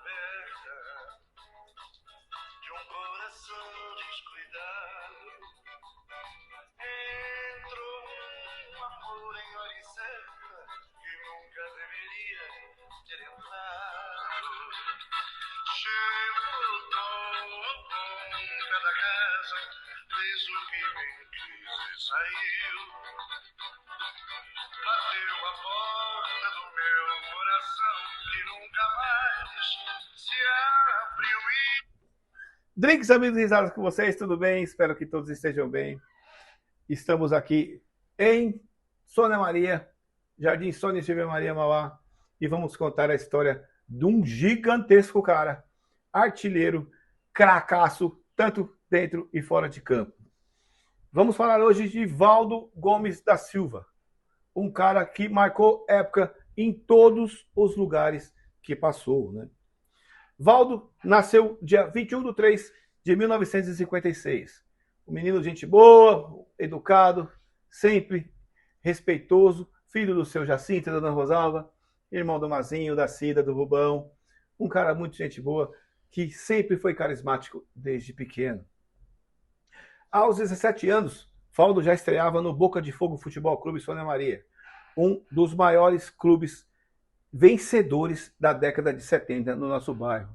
aberta de um coração descuidado. Entrou um amor em hora incerta que nunca deveria ter entrado. Chegou com cada casa, fez o que bem quis e saiu. Bateu a porta do meu coração que nunca mais se abriu. Drinks, amigos e risadas com vocês, tudo bem? Espero que todos estejam bem. Estamos aqui em Sônia Maria, Jardim Sônia Silvia Maria Mauá, e vamos contar a história de um gigantesco cara, artilheiro, cracaço, tanto dentro e fora de campo. Vamos falar hoje de Valdo Gomes da Silva, um cara que marcou época em todos os lugares que passou, né? Valdo nasceu dia 21 de 3 de 1956. Um menino de gente boa, educado, sempre respeitoso, filho do seu Jacinto e da Dona Rosalva, irmão do Mazinho, da Cida, do Rubão. Um cara muito gente boa, que sempre foi carismático desde pequeno. Aos 17 anos, Valdo já estreava no Boca de Fogo Futebol Clube Sônia Maria, um dos maiores clubes vencedores da década de 70 no nosso bairro.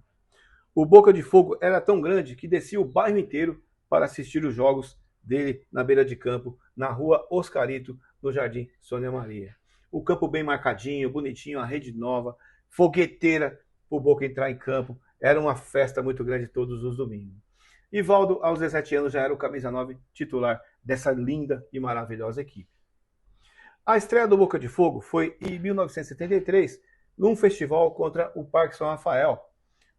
O Boca de Fogo era tão grande que descia o bairro inteiro para assistir os jogos dele na beira de campo, na rua Oscarito, no Jardim Sônia Maria. O campo bem marcadinho, bonitinho, a rede nova, fogueteira para o Boca entrar em campo. Era uma festa muito grande todos os domingos. E Valdo, aos 17 anos, já era o camisa 9 titular dessa linda e maravilhosa equipe. A estreia do Boca de Fogo foi em 1973, num festival contra o Parque São Rafael,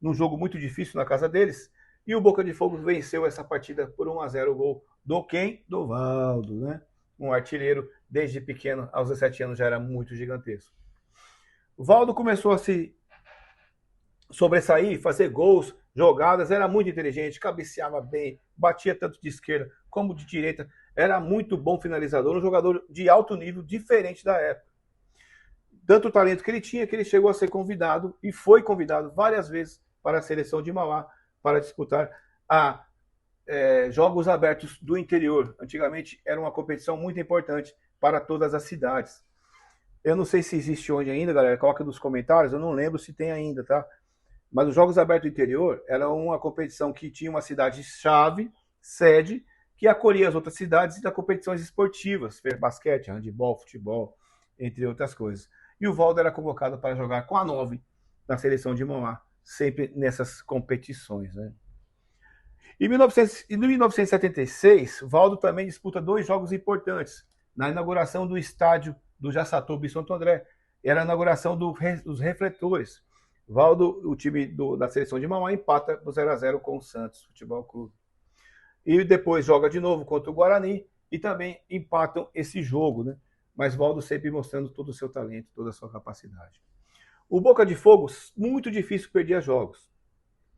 num jogo muito difícil na casa deles, e o Boca de Fogo venceu essa partida por 1-0, o gol do quem? Do Valdo, né? Um artilheiro, desde pequeno, aos 17 anos já era muito gigantesco. O Valdo começou a se sobressair, fazer gols, jogadas, era muito inteligente, cabeceava bem, batia tanto de esquerda como de direita, era muito bom finalizador, um jogador de alto nível, diferente da época. Tanto o talento que ele tinha, que ele chegou a ser convidado, e foi convidado várias vezes para a seleção de Mauá, para disputar jogos abertos do interior. Antigamente era uma competição muito importante para todas as cidades. Eu não sei se existe hoje ainda, galera, coloca nos comentários, eu não lembro se tem ainda, tá? Mas os Jogos Abertos do Interior era uma competição que tinha uma cidade-chave, sede, que acolhia as outras cidades das competições esportivas, basquete, handebol, futebol, entre outras coisas. E o Valdo era convocado para jogar com a 9 na seleção de Mauá, sempre nessas competições, né? Em 1976, Valdo também disputa 2 jogos importantes. Na inauguração do estádio do Jaçatuba em Santo André, era a inauguração dos refletores. Valdo, o time da seleção de Mauá, empata no 0-0 com o Santos Futebol Clube. E depois joga de novo contra o Guarani e também empatam esse jogo, né? Mas Valdo sempre mostrando todo o seu talento, toda a sua capacidade. O Boca de Fogo, muito difícil perder jogos.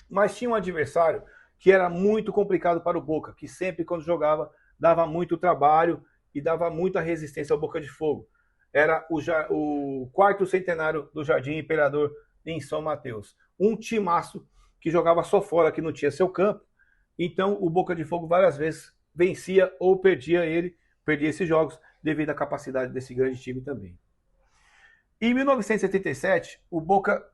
Mas tinha um adversário que era muito complicado para o Boca, que sempre quando jogava dava muito trabalho e dava muita resistência ao Boca de Fogo. Era o quarto centenário do Jardim Imperador em São Mateus. Um timaço que jogava só fora, que não tinha seu campo. Então o Boca de Fogo várias vezes vencia ou perdia esses jogos devido à capacidade desse grande time também. Em 1977, o Boca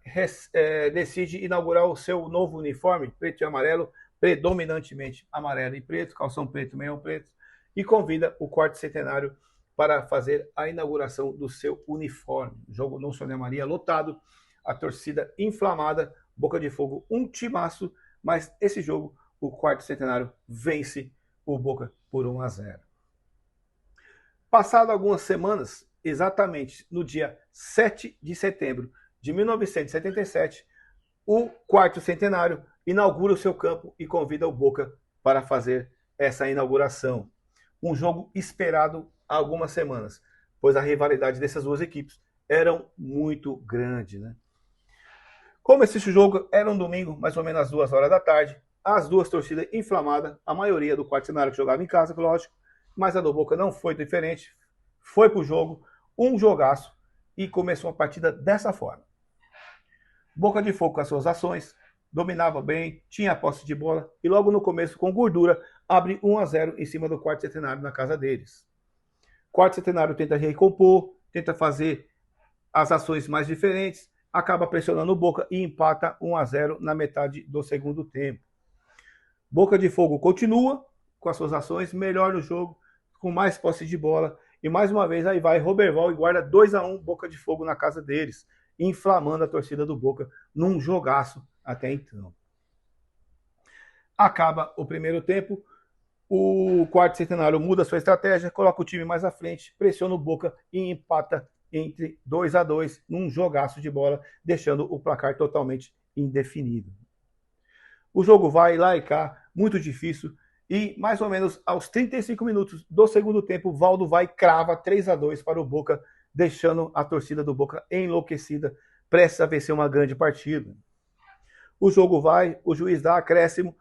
decide inaugurar o seu novo uniforme, preto e amarelo, predominantemente amarelo e preto, calção preto, meião preto, e convida o quarto centenário para fazer a inauguração do seu uniforme. O jogo no Sônia Maria lotado, a torcida inflamada, Boca de Fogo um timaço, mas esse jogo, o quarto centenário vence o Boca por 1-0. Passado algumas semanas, exatamente no dia 7 de setembro de 1977, o quarto centenário inaugura o seu campo e convida o Boca para fazer essa inauguração. Um jogo esperado há algumas semanas, pois a rivalidade dessas duas equipes era muito grande, né? Como esse jogo era um domingo, mais ou menos às 2 horas da tarde, as duas torcidas inflamadas, a maioria do quarto centenário que jogava em casa, lógico, mas a do Boca não foi diferente, foi pro jogo, um jogaço, e começou a partida dessa forma. Boca de Fogo com as suas ações, dominava bem, tinha a posse de bola e logo no começo, com gordura, abre 1-0 em cima do Quarto Centenário na casa deles. Quarto Centenário tenta recompor, tenta fazer as ações mais diferentes, acaba pressionando o Boca e empata 1-0 na metade do segundo tempo. Boca de Fogo continua com as suas ações, melhor no jogo, com mais posse de bola. E mais uma vez aí vai Roberval e guarda 2-1 Boca de Fogo na casa deles, inflamando a torcida do Boca num jogaço até então. Acaba o primeiro tempo, o Quarto Centenário muda sua estratégia, coloca o time mais à frente, pressiona o Boca e empata entre 2-2 num jogaço de bola, deixando o placar totalmente indefinido. O jogo vai lá e cá, muito difícil, e mais ou menos aos 35 minutos do segundo tempo, Valdo vai e crava 3-2 para o Boca, deixando a torcida do Boca enlouquecida, prestes a vencer uma grande partida. O jogo vai, o juiz dá acréscimo,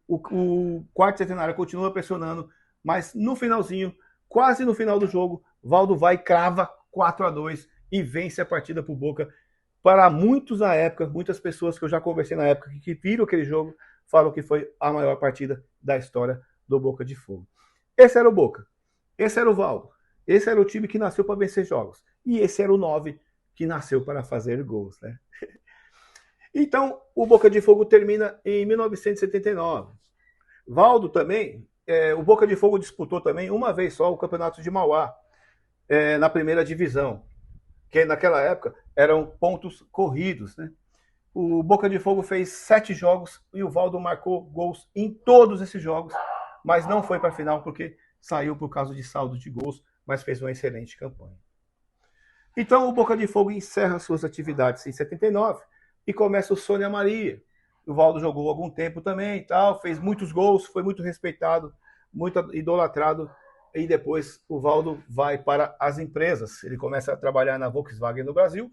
o Quarto Centenário continua pressionando, mas no finalzinho, quase no final do jogo, Valdo vai e crava 4-2 e vence a partida para o Boca. Para muitos na época, muitas pessoas que eu já conversei na época que viram aquele jogo, falam que foi a maior partida da história do Boca de Fogo. Esse era o Boca, esse era o Valdo, esse era o time que nasceu para vencer jogos, e esse era o 9 que nasceu para fazer gols, né? Então, o Boca de Fogo termina em 1979. Valdo também, o Boca de Fogo disputou também uma vez só o Campeonato de Mauá, na primeira divisão, que naquela época eram pontos corridos, né? O Boca de Fogo fez 7 jogos e o Valdo marcou gols em todos esses jogos, mas não foi para a final porque saiu por causa de saldo de gols, mas fez uma excelente campanha. Então o Boca de Fogo encerra suas atividades em 79 e começa o Sônia Maria. O Valdo jogou algum tempo também e tal, fez muitos gols, foi muito respeitado, muito idolatrado. E depois o Valdo vai para as empresas. Ele começa a trabalhar na Volkswagen no Brasil,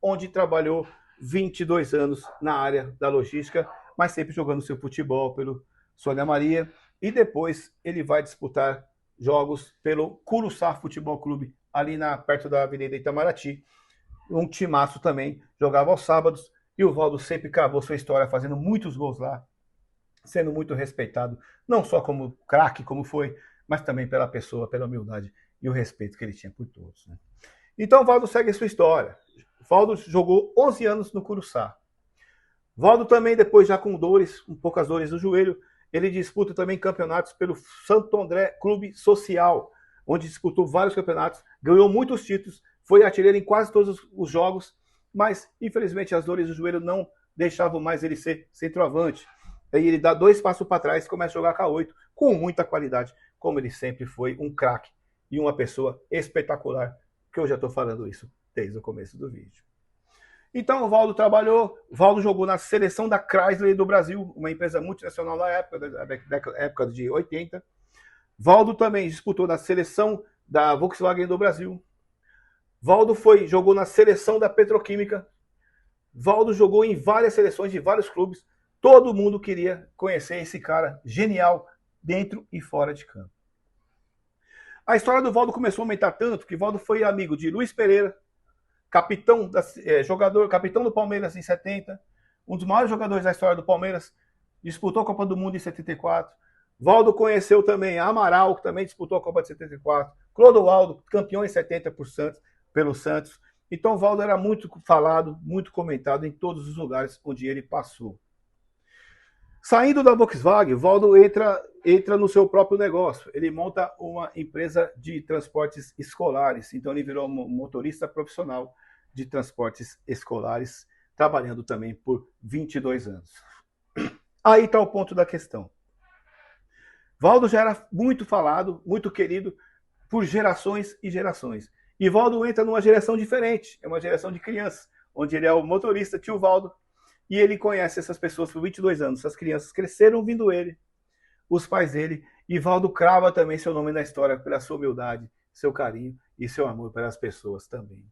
onde trabalhou 22 anos na área da logística, mas sempre jogando seu futebol pelo Sônia Maria. E depois ele vai disputar jogos pelo Curuçá Futebol Clube, ali perto da Avenida Itamaraty. Um timaço também, jogava aos sábados. E o Valdo sempre cravou sua história, fazendo muitos gols lá, sendo muito respeitado, não só como craque, como foi, mas também pela pessoa, pela humildade e o respeito que ele tinha por todos, né? Então, Valdo segue a sua história. Valdo jogou 11 anos no Curuçá. Valdo também, depois já com dores, com poucas dores no joelho, ele disputa também campeonatos pelo Santo André Clube Social, onde disputou vários campeonatos, ganhou muitos títulos, foi artilheiro em quase todos os jogos, mas, infelizmente, as dores do joelho não deixavam mais ele ser centroavante. Aí ele dá 2 passos para trás e começa a jogar K8 com muita qualidade, como ele sempre foi um craque e uma pessoa espetacular, que eu já estou falando isso desde o começo do vídeo. Então o Valdo trabalhou, o Valdo jogou na seleção da Chrysler do Brasil, uma empresa multinacional na época de 80. Valdo também disputou na seleção da Volkswagen do Brasil. Valdo jogou na seleção da Petroquímica. Valdo jogou em várias seleções de vários clubes. Todo mundo queria conhecer esse cara genial dentro e fora de campo. A história do Valdo começou a aumentar tanto que Valdo foi amigo de Luiz Pereira, capitão do Palmeiras em 70, um dos maiores jogadores da história do Palmeiras, disputou a Copa do Mundo em 74. Valdo conheceu também Amaral, que também disputou a Copa de 74. Clodoaldo, campeão em 70 pelo Santos. Então Valdo era muito falado, muito comentado em todos os lugares onde ele passou. Saindo da Volkswagen, Valdo entra no seu próprio negócio. Ele monta uma empresa de transportes escolares. Então ele virou um motorista profissional de transportes escolares, trabalhando também por 22 anos. Aí está o ponto da questão. Valdo já era muito falado, muito querido por gerações e gerações. E Valdo entra numa geração diferente, é uma geração de crianças, onde ele é o motorista, tio Valdo, e ele conhece essas pessoas por 22 anos. Essas crianças cresceram ouvindo ele, os pais dele, e Valdo crava também seu nome na história pela sua humildade, seu carinho e seu amor pelas pessoas também.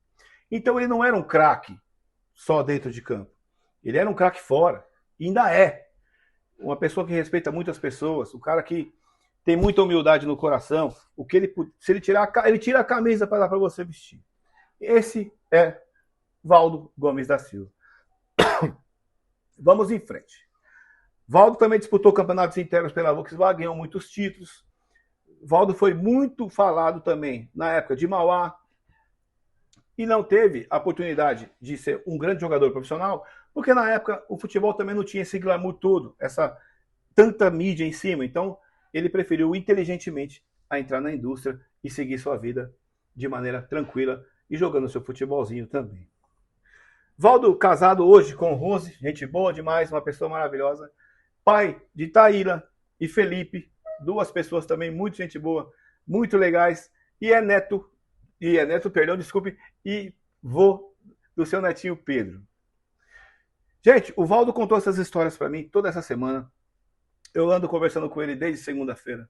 Então ele não era um craque só dentro de campo. Ele era um craque fora, e ainda é. Uma pessoa que respeita muitas pessoas, o cara que tem muita humildade no coração, se ele tirar, ele tira a camisa para dar para você vestir. Esse é Valdo Gomes da Silva. Vamos em frente. Valdo também disputou campeonatos internos pela Volkswagen, ganhou muitos títulos. Valdo foi muito falado também na época de Mauá e não teve a oportunidade de ser um grande jogador profissional, porque na época o futebol também não tinha esse glamour todo, essa tanta mídia em cima. Então ele preferiu inteligentemente a entrar na indústria e seguir sua vida de maneira tranquila e jogando seu futebolzinho também. Valdo casado hoje com Rose, gente boa demais, uma pessoa maravilhosa. Pai de Taíla e Felipe, duas pessoas também muito gente boa, muito legais. E é neto, e vô do seu netinho Pedro. Gente, o Valdo contou essas histórias para mim toda essa semana. Eu ando conversando com ele desde segunda-feira.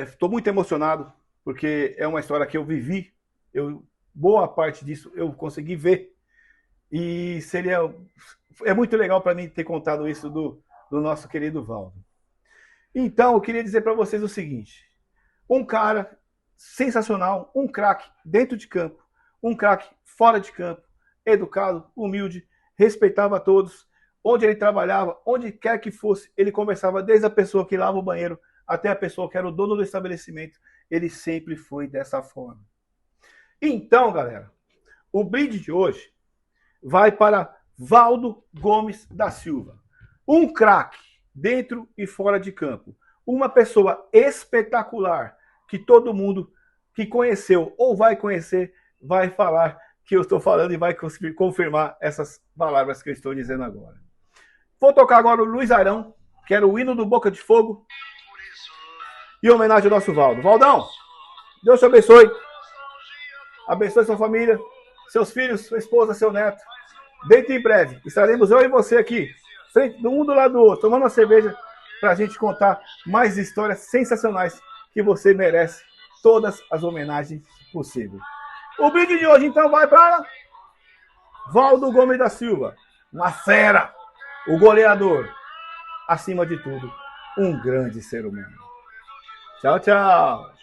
Estou muito emocionado, porque é uma história que eu vivi. Boa parte disso eu consegui ver. E é muito legal para mim ter contado isso do nosso querido Valdo. Então, eu queria dizer para vocês o seguinte. Um cara sensacional, um craque dentro de campo, um craque fora de campo, educado, humilde, respeitava a todos. Onde ele trabalhava, onde quer que fosse, ele conversava desde a pessoa que lava o banheiro até a pessoa que era o dono do estabelecimento. Ele sempre foi dessa forma. Então, galera, o brinde de hoje vai para Valdo Gomes da Silva. Um craque dentro e fora de campo. Uma pessoa espetacular que todo mundo que conheceu ou vai conhecer vai falar que eu estou falando e vai confirmar essas palavras que eu estou dizendo agora. Vou tocar agora o Luiz Arão, que era o hino do Boca de Fogo, em homenagem ao nosso Valdo. Valdão, Deus te abençoe. Abençoe sua família, seus filhos, sua esposa, seu neto. Dentro em breve, estaremos eu e você aqui, um do lado do outro, tomando uma cerveja para a gente contar mais histórias sensacionais que você merece. Todas as homenagens possíveis. O brinde de hoje, então, vai para Valdo Gomes da Silva. Uma fera. O goleador. Acima de tudo, um grande ser humano. Tchau, tchau.